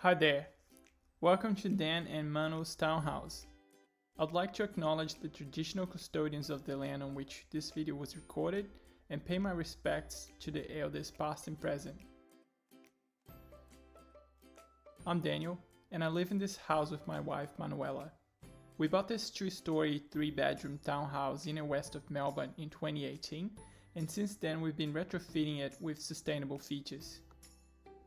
Hi there, welcome to Dan and Manu's Townhouse. I'd like to acknowledge the traditional custodians of the land on which this video was recorded and pay my respects to the elders past and present. I'm Daniel and I live in this house with my wife Manuela. We bought this 2-story, 3-bedroom townhouse in and west of Melbourne in 2018, and since then we've been retrofitting it with sustainable features.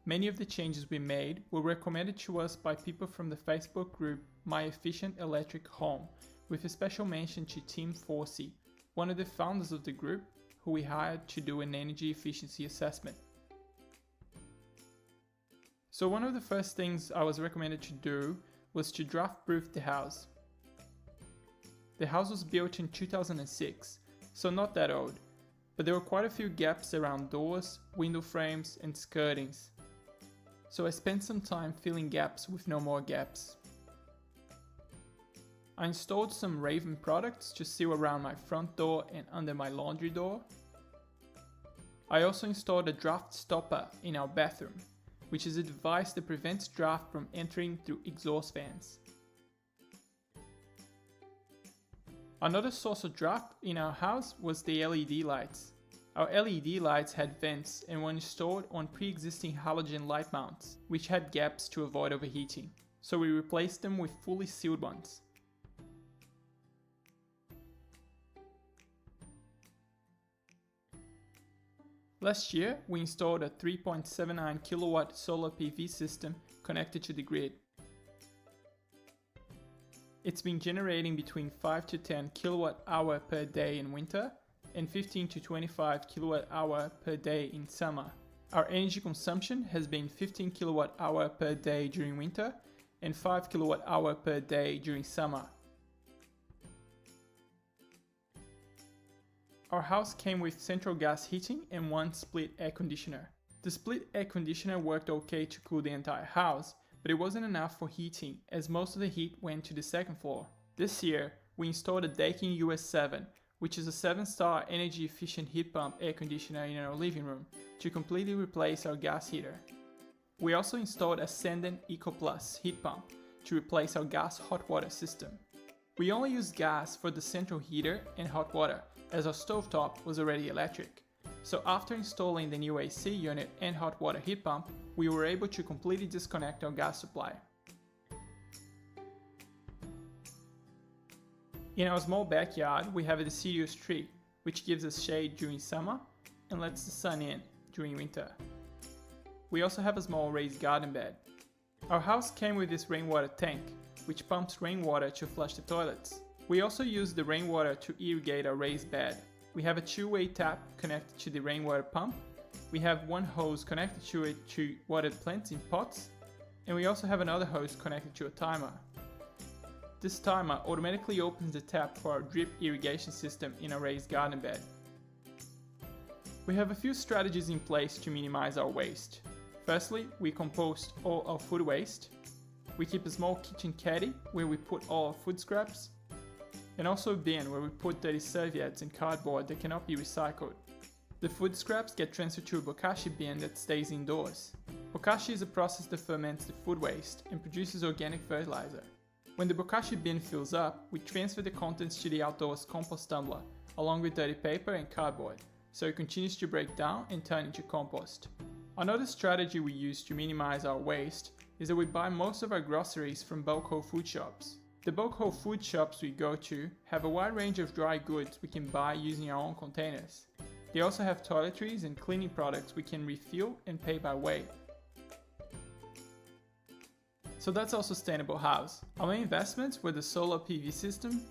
Many of the changes we made were recommended to us by people from the Facebook group My Efficient Electric Home, with a special mention to Tim Forsey, one of the founders of the group, who we hired to do an energy efficiency assessment. So one of the first things I was recommended to do was to draft-proof the house. The house was built in 2006, so not that old, but there were quite a few gaps around doors, window frames and skirtings. So I spent some time filling gaps with no more gaps. I installed some Raven products to seal around my front door and under my laundry door. I also installed a draft stopper in our bathroom, which is a device that prevents draft from entering through exhaust fans. Another source of draft in our house was the LED lights. Our LED lights had vents and were installed on pre-existing halogen light mounts, which had gaps to avoid overheating, so we replaced them with fully sealed ones. Last year, we installed a 3.79 kilowatt solar PV system connected to the grid. It's been generating between 5 to 10 kilowatt hour per day in winter and 15 to 25 kilowatt hour per day in summer. Our energy consumption has been 15 kilowatt hour per day during winter and 5 kilowatt hour per day during summer. Our house came with central gas heating and one split air conditioner. The split air conditioner worked okay to cool the entire house, but it wasn't enough for heating as most of the heat went to the second floor. This year, we installed a Daikin US7, which is a 7-star energy efficient heat pump air conditioner in our living room, to completely replace our gas heater. We also installed a Senden Eco Plus heat pump to replace our gas hot water system. We only used gas for the central heater and hot water, as our stovetop was already electric. So after installing the new AC unit and hot water heat pump, we were able to completely disconnect our gas supply. In our small backyard, we have a deciduous tree, which gives us shade during summer and lets the sun in during winter. We also have a small raised garden bed. Our house came with this rainwater tank, which pumps rainwater to flush the toilets. We also use the rainwater to irrigate our raised bed. We have a 2-way tap connected to the rainwater pump. We have one hose connected to it to water plants in pots, and we also have another hose connected to a timer. This timer automatically opens the tap for our drip irrigation system in our raised garden bed. We have a few strategies in place to minimize our waste. Firstly, we compost all our food waste. We keep a small kitchen caddy where we put all our food scraps, and also a bin where we put dirty serviettes and cardboard that cannot be recycled. The food scraps get transferred to a bokashi bin that stays indoors. Bokashi is a process that ferments the food waste and produces organic fertilizer. When the bokashi bin fills up, we transfer the contents to the outdoors compost tumbler, along with dirty paper and cardboard, so it continues to break down and turn into compost. Another strategy we use to minimize our waste is that we buy most of our groceries from bulk whole food shops. The bulk whole food shops we go to have a wide range of dry goods we can buy using our own containers. They also have toiletries and cleaning products we can refill and pay by weight. So that's our sustainable house. Our main investments were the solar PV system,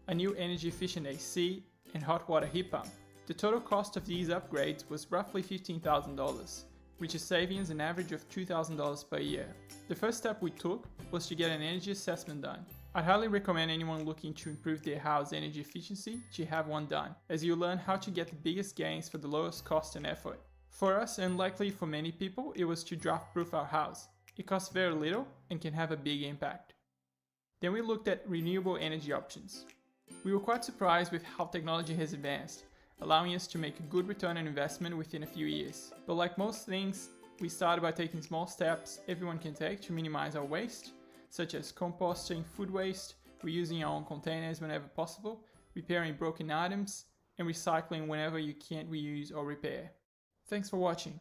a new energy efficient AC and hot water heat pump. The total cost of these upgrades was roughly $15,000, which is saving us an average of $2,000 per year. The first step we took was to get an energy assessment done. I highly recommend anyone looking to improve their house energy efficiency to have one done, as you learn how to get the biggest gains for the lowest cost and effort. For us, and likely for many people, it was to draft-proof our house. It costs very little and can have a big impact. Then we looked at renewable energy options. We were quite surprised with how technology has advanced, allowing us to make a good return on investment within a few years. But like most things, We started by taking small steps everyone can take to minimize our waste, such as composting food waste, reusing our own containers whenever possible, repairing broken items, and recycling whenever you can't reuse or repair. Thanks for watching.